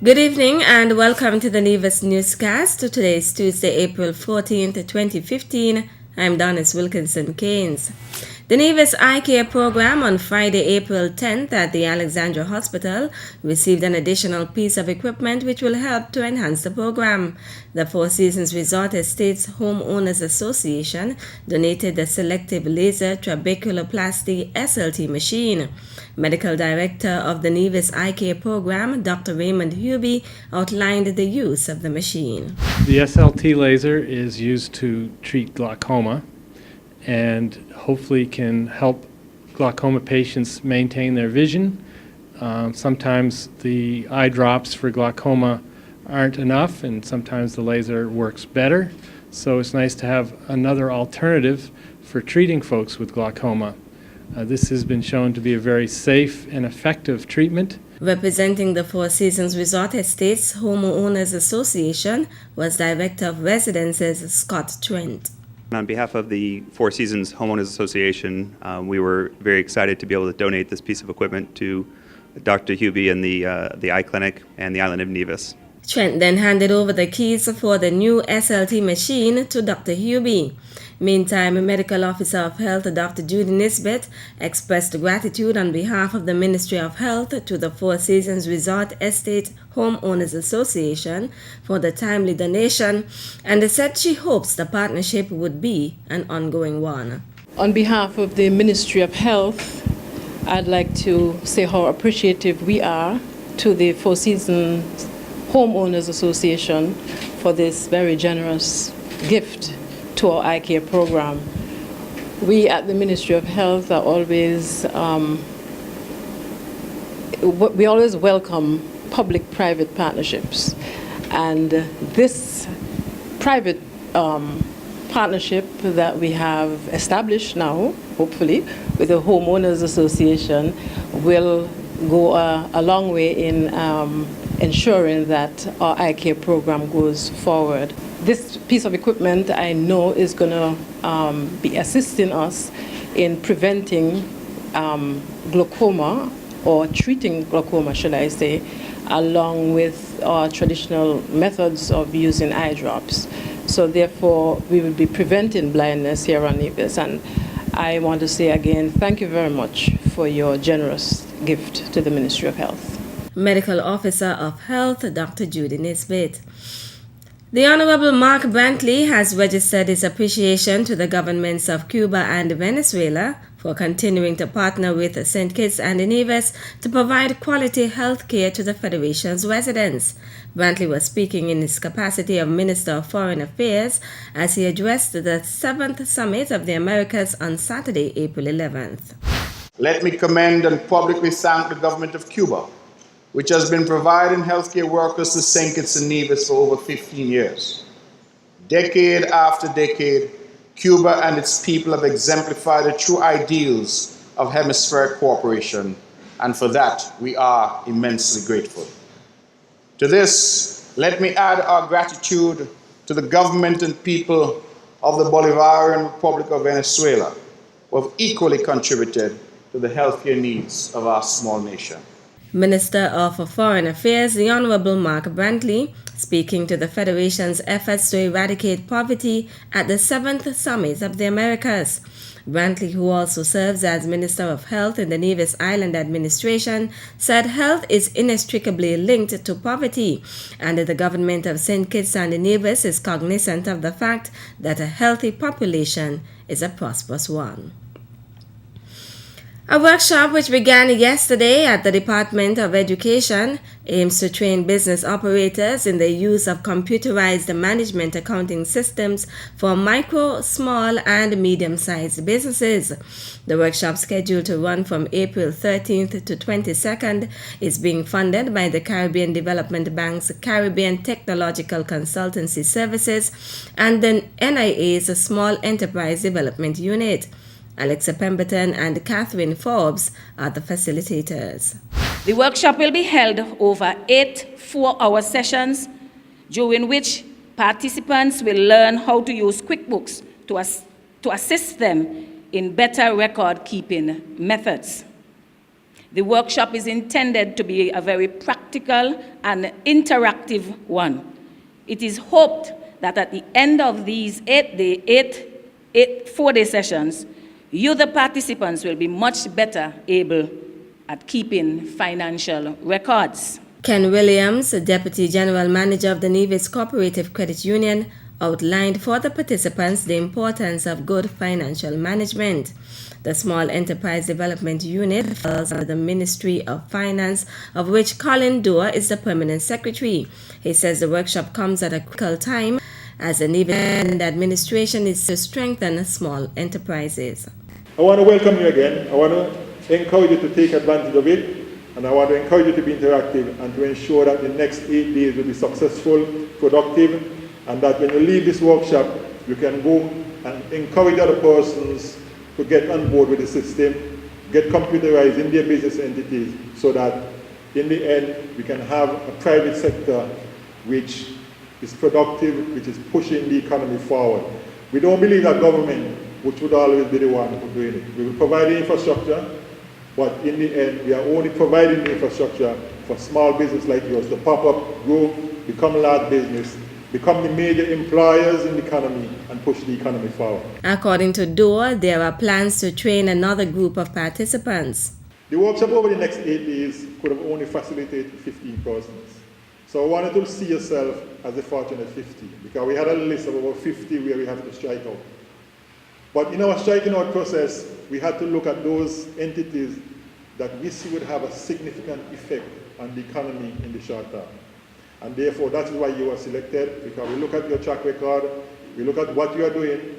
Good evening and welcome to the Nevis Newscast. Today is Tuesday, April 14th, 2015. I'm Donis Wilkinson Keynes. The Nevis Eye Care program on Friday, April 10th at the Alexandra Hospital received an additional piece of equipment which will help to enhance the program. The Four Seasons Resort Estates Homeowners Association donated the selective laser trabeculoplasty SLT machine. Medical Director of the Nevis Eye Care program, Dr. Raymond Hubie, outlined the use of the machine. The SLT laser is used to treat glaucoma and hopefully can help glaucoma patients maintain their vision. Sometimes the eye drops for glaucoma aren't enough, and sometimes the laser works better. So it's nice to have another alternative for treating folks with glaucoma. This has been shown to be a very safe and effective treatment. Representing the Four Seasons Resort Estates Homeowners Association was Director of Residences Scott Trent. On behalf of the Four Seasons Homeowners Association, we were very excited to be able to donate this piece of equipment to Dr. Hubie and the eye clinic and the island of Nevis. Trent then handed over the keys for the new SLT machine to Dr. Hubie. Meantime, Medical Officer of Health Dr. Judy Nisbet expressed gratitude on behalf of the Ministry of Health to the Four Seasons Resort Estate Homeowners Association for the timely donation and said she hopes the partnership would be an ongoing one. On behalf of the Ministry of Health, I'd like to say how appreciative we are to the Four Seasons Homeowners Association for this very generous gift to our eye care program. We at the Ministry of Health are always, we always welcome public-private partnerships. And this private partnership that we have established now, hopefully, with the Homeowners Association will go a long way in ensuring that our eye care program goes forward. This piece of equipment, I know, is going to be assisting us in preventing glaucoma, or treating glaucoma, should I say, along with our traditional methods of using eye drops. So therefore, we will be preventing blindness here on Nevis. And I want to say again, thank you very much for your generous gift to the Ministry of Health. Medical Officer of Health, Dr. Judy Nisbet. The Honorable Mark Brantley has registered his appreciation to the governments of Cuba and Venezuela for continuing to partner with St. Kitts and Nevis to provide quality health care to the Federation's residents. Brantley was speaking in his capacity of Minister of Foreign Affairs as he addressed the 7th Summit of the Americas on Saturday, April 11th. Let me commend and publicly thank the government of Cuba, which has been providing healthcare workers to St. Kitts and Nevis for over 15 years. Decade after decade, Cuba and its people have exemplified the true ideals of hemispheric cooperation, and for that we are immensely grateful. To this, let me add our gratitude to the government and people of the Bolivarian Republic of Venezuela, who have equally contributed to the healthcare needs of our small nation. Minister of Foreign Affairs, the Honorable Mark Brantley, speaking to the Federation's efforts to eradicate poverty at the 7th Summit of the Americas. Brantley, who also serves as Minister of Health in the Nevis Island Administration, said health is inextricably linked to poverty, and the government of St. Kitts and Nevis is cognizant of the fact that a healthy population is a prosperous one. A workshop which began yesterday at the Department of Education aims to train business operators in the use of computerized management accounting systems for micro, small, and medium-sized businesses. The workshop, scheduled to run from April 13th to 22nd, is being funded by the Caribbean Development Bank's Caribbean Technological Consultancy Services and the NIA's Small Enterprise Development Unit. Alexa Pemberton and Catherine Forbes are the facilitators. The workshop will be held over 8 4-hour sessions, during which participants will learn how to use QuickBooks to assist them in better record-keeping methods. The workshop is intended to be a very practical and interactive one. It is hoped that at the end of these 4-day sessions, you, the participants, will be much better able at keeping financial records. Ken Williams, Deputy General Manager of the Nevis Cooperative Credit Union, outlined for the participants the importance of good financial management. The Small Enterprise Development Unit falls under the Ministry of Finance, of which Colin Doerr is the permanent secretary. He says the workshop comes at a critical time as the Nevis administration is to strengthen small enterprises. I want to welcome you again. I want to encourage you to take advantage of it, and I want to encourage you to be interactive and to ensure that the next 8 days will be successful, productive, and that when you leave this workshop, you can go and encourage other persons to get on board with the system, get computerized in their business entities, so that in the end, we can have a private sector which is productive, which is pushing the economy forward. We don't believe that government, which would always be the one who doing it. We will provide the infrastructure, but in the end, we are only providing the infrastructure for small business like yours to pop up, grow, become a large business, become the major employers in the economy, and push the economy forward. According to Doerr, there are plans to train another group of participants. The workshop over the next 8 days could have only facilitated 15 persons. So I wanted to see yourself as the fortunate 50, because we had a list of over 50 where we have to strike out. But in our striking out process, we had to look at those entities that we see would have a significant effect on the economy in the short term. And therefore, that is why you were selected, because we look at your track record, we look at what you are doing,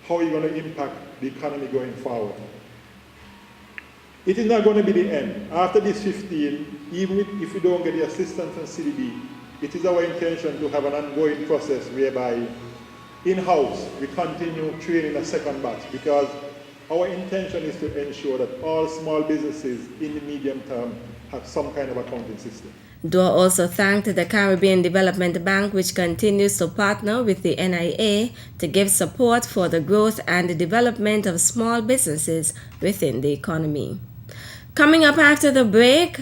how you're going to impact the economy going forward. It is not going to be the end. After this 15, even if we don't get the assistance from CDB, it is our intention to have an ongoing process whereby in-house we continue training a second batch, because our intention is to ensure that all small businesses in the medium term have some kind of accounting system. Doerr also thanked the Caribbean Development Bank, which continues to partner with the NIA to give support for the growth and development of small businesses within the economy. Coming up after the break,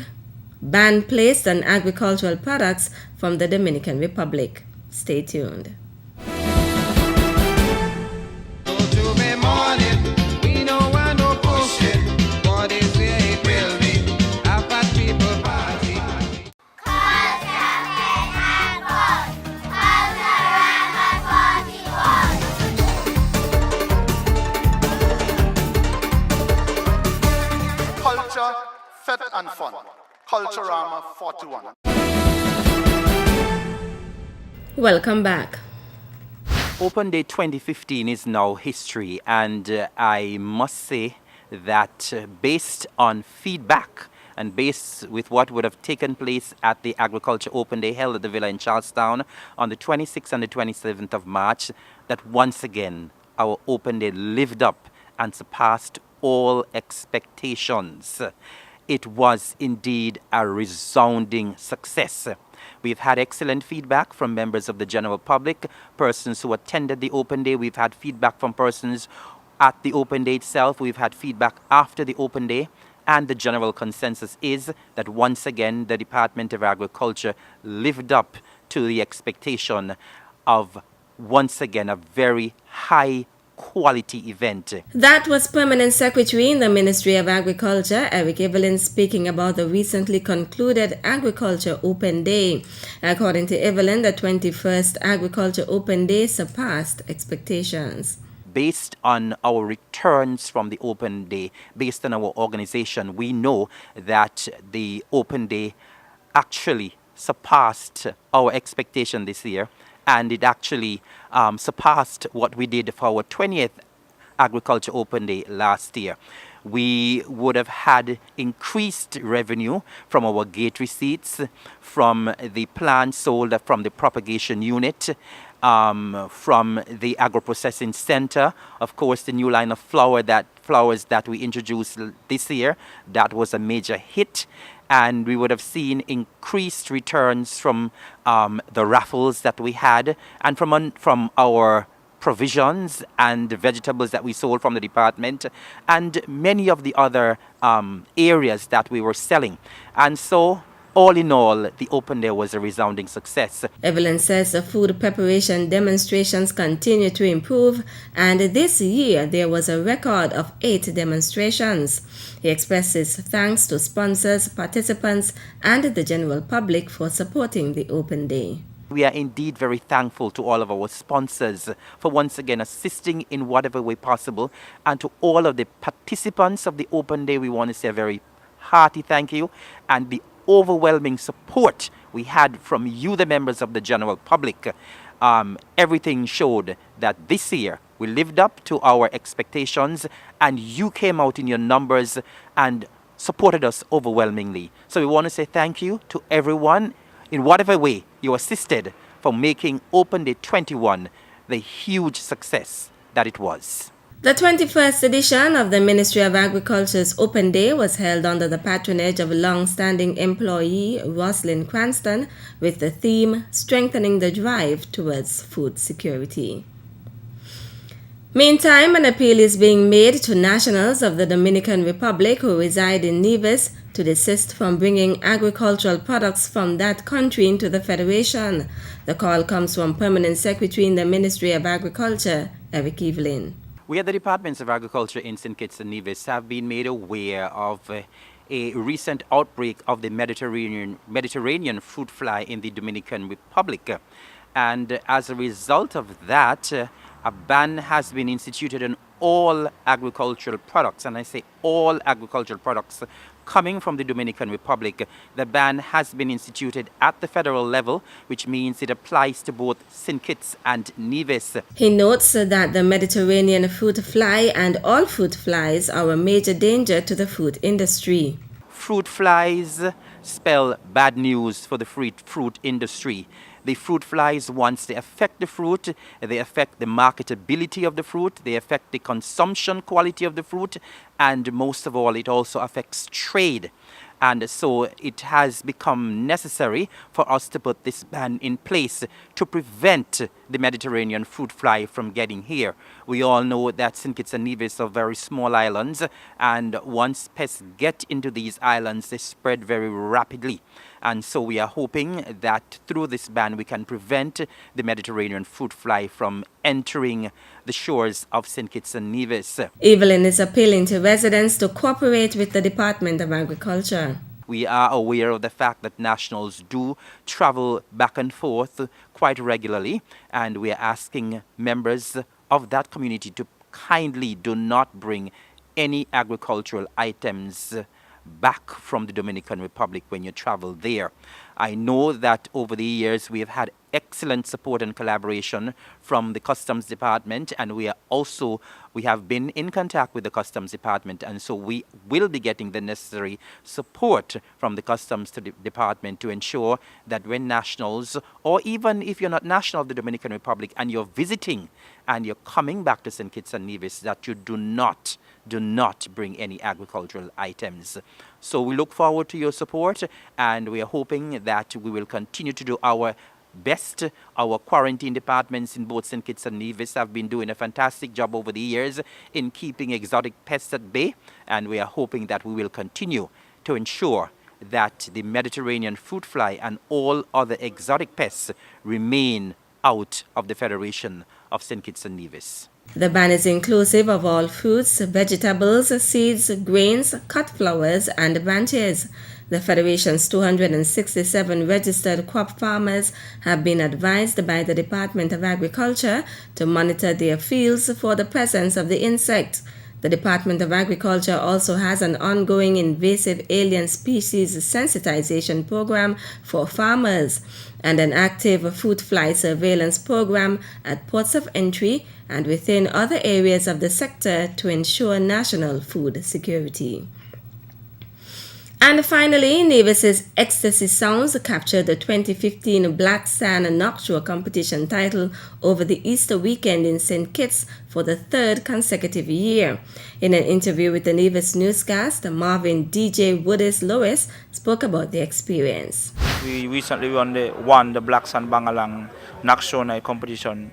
ban placed on agricultural products from the Dominican Republic. Stay tuned. Culture, Fit and Fun, Culturama 41. Welcome back. Open Day 2015 is now history, and I must say that based on feedback and based with what would have taken place at the Agriculture Open Day held at the Villa in Charlestown on the 26th and the 27th of March, that once again our Open Day lived up and surpassed all expectations. It was indeed a resounding success. We've had excellent feedback from members of the general public, persons who attended the Open Day. We've had feedback from persons at the Open Day itself. We've had feedback after the Open Day. And the general consensus is that once again, the Department of Agriculture lived up to the expectation of, once again, a very high quality event. That was Permanent Secretary in the Ministry of Agriculture, Eric Evelyn, speaking about the recently concluded Agriculture Open Day. According to Evelyn, the 21st Agriculture Open Day surpassed expectations. Based on our returns from the Open Day, based on our organization, we know that the Open Day actually surpassed our expectation this year, and it actually surpassed what we did for our 20th Agriculture Open Day last year. We would have had increased revenue from our gate receipts, from the plants sold from the propagation unit, from the agro-processing center. Of course, the new line of flowers that we introduced this year, that was a major hit. And we would have seen increased returns from the raffles that we had and from our provisions and vegetables that we sold from the department, and many of the other areas that we were selling. And so, all in all, the open day was a resounding success. Evelyn says the food preparation demonstrations continue to improve, and this year there was a record of 8 demonstrations. He expresses thanks to sponsors, participants, and the general public for supporting the open day. We are indeed very thankful to all of our sponsors for once again assisting in whatever way possible, and to all of the participants of the open day we want to say a very hearty thank you, and the overwhelming support we had from you, the members of the general public. Everything showed that this year we lived up to our expectations, and you came out in your numbers and supported us overwhelmingly. So we want to say thank you to everyone in whatever way you assisted for making Open Day 21 the huge success that it was. The 21st edition of the Ministry of Agriculture's Open Day was held under the patronage of long-standing employee Roslyn Cranston with the theme Strengthening the Drive Towards Food Security. Meantime, an appeal is being made to nationals of the Dominican Republic who reside in Nevis to desist from bringing agricultural products from that country into the Federation. The call comes from Permanent Secretary in the Ministry of Agriculture, Eric Evelyn. We at the Departments of Agriculture in St. Kitts and Nevis have been made aware of a recent outbreak of the Mediterranean fruit fly in the Dominican Republic. And as a result of that, a ban has been instituted on all agricultural products, and I say all agricultural products coming from the Dominican Republic. The ban has been instituted at the federal level, which means it applies to both St. Kitts and Nevis. He notes that the Mediterranean fruit fly and all fruit flies are a major danger to the fruit industry. Fruit flies spell bad news for the fruit industry. The fruit flies, once they affect the fruit, they affect the marketability of the fruit, they affect the consumption quality of the fruit, and most of all, it also affects trade. And so it has become necessary for us to put this ban in place to prevent the Mediterranean fruit fly from getting here. We all know that St. Kitts and Nevis are very small islands, and once pests get into these islands, they spread very rapidly. And so we are hoping that through this ban we can prevent the Mediterranean fruit fly from entering the shores of St. Kitts and Nevis. Evelyn is appealing to residents to cooperate with the Department of Agriculture. We are aware of the fact that nationals do travel back and forth quite regularly, and we are asking members of that community to kindly do not bring any agricultural items back from the Dominican Republic when you travel there. I know that over the years we have had excellent support and collaboration from the Customs Department, and we have been in contact with the Customs Department, and so we will be getting the necessary support from the Customs Department to ensure that when nationals, or even if you're not national of the Dominican Republic and you're visiting and you're coming back to St. Kitts and Nevis, that you do not bring any agricultural items. So we look forward to your support, and we are hoping that we will continue to do our best. Our quarantine departments in both St. Kitts and Nevis have been doing a fantastic job over the years in keeping exotic pests at bay, and we are hoping that we will continue to ensure that the Mediterranean fruit fly and all other exotic pests remain out of the Federation of St. Kitts and Nevis. The ban is inclusive of all fruits, vegetables, seeds, grains, cut flowers, and branches. The Federation's 267 registered crop farmers have been advised by the Department of Agriculture to monitor their fields for the presence of the insect. The Department of Agriculture also has an ongoing invasive alien species sensitization program for farmers and an active fruit fly surveillance program at ports of entry and within other areas of the sector to ensure national food security. And finally, Nevis's Ecstasy Sounds captured the 2015 Black Sand Nocturne competition title over the Easter weekend in St. Kitts for the third consecutive year. In an interview with the Nevis Newscast, Marvin DJ Woodis Lewis spoke about the experience. We recently won the Black Sand Bangalang Nocturne competition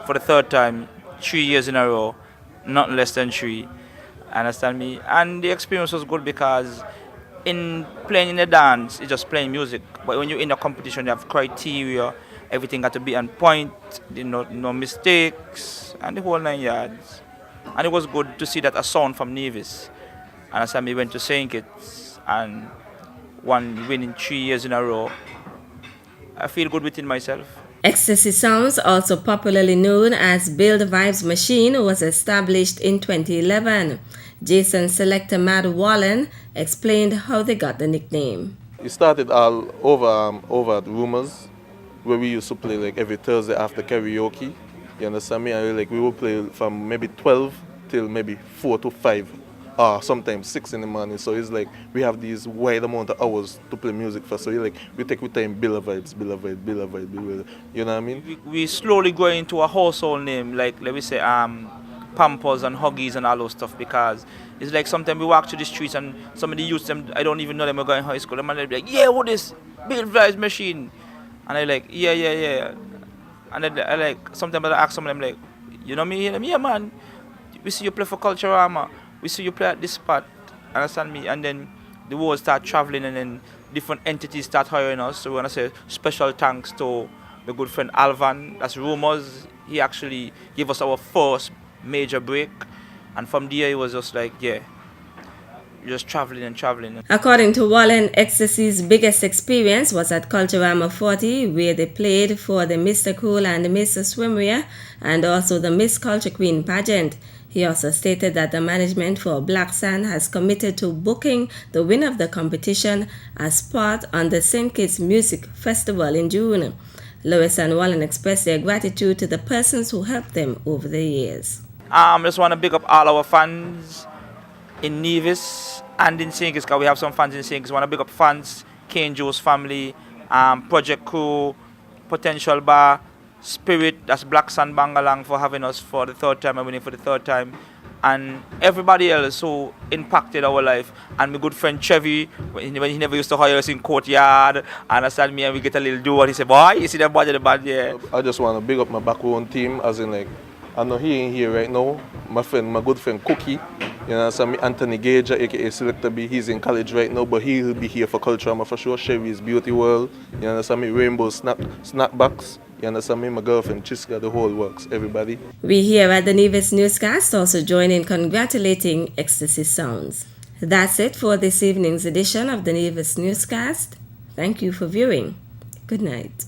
for the third time, 3 years in a row, not less than 3. Understand me? And the experience was good because in playing in the dance, it's just playing music. But when you're in a competition, you have criteria, everything got to be on point, no mistakes, and the whole 9 yards. And it was good to see that a sound from Nevis. Understand me? Went to St. Kitts and won winning 3 years in a row. I feel good within myself. Ecstasy Sounds, also popularly known as Build Vibes Machine, was established in 2011. Jason selector Matt Wallen explained how they got the nickname. It started all over at Rumors, where we used to play like every Thursday after karaoke. You understand me? And like we would play from maybe 12 till maybe 4 to 5, or sometimes 6 in the morning. So it's like we have these wide amount of hours to play music for. So we take with time build a vibes. You know what I mean? We slowly go into a household name, like let me say Pampers and Huggies and all those stuff, because it's like sometimes we walk through the streets and some of the youths, them, I don't even know them, are going to high school, and they're like, yeah, what is Build Vibes Machine? And I like, yeah. And then I like, sometimes I ask some of them like, you know me? Yeah, man. We see you play for Culturama. We see you play at this spot. Understand me? And then the world start traveling, and then different entities start hiring us. So we want to say special thanks to my good friend Alvan. That's Rumors. He actually gave us our first major break. And from there, it was just like, yeah, just traveling. According to Wallen, Ecstasy's biggest experience was at Culturama 40, where they played for the Mr. Cool and the Mr. Swimwear, and also the Miss Culture Queen pageant. He also stated that the management for Black Sand has committed to booking the winner of the competition as part on the St. Kitts Music Festival in June. Lewis and Wallen expressed their gratitude to the persons who helped them over the years. I just want to big up all our fans in Nevis and in St. Kitts, because we have some fans in St. Kitts. I want to big up fans, Kane Joe's family, Project Crew, Potential Bar, Spirit, that's Black Sun Bangalang, for having us for the third time and winning for the third time, and everybody else who impacted our life. And my good friend Chevy, when he never used to hire us in Courtyard, understand me, and we get a little do, and he said, boy, you see them body the band, yeah. I just want to big up my backroom team, as in like, I know he ain't here right now. My good friend Cookie, you know, so me Anthony Gager, aka Selector B, he's in college right now, but he'll be here for Culturama for sure. Chevy's Beauty World, you understand me, Rainbow Snapbacks, you understand me, my girlfriend Chiska, the whole works, everybody. We here at the Nevis Newscast also join in congratulating Ecstasy Sounds. That's it for this evening's edition of the Nevis Newscast. Thank you for viewing. Good night.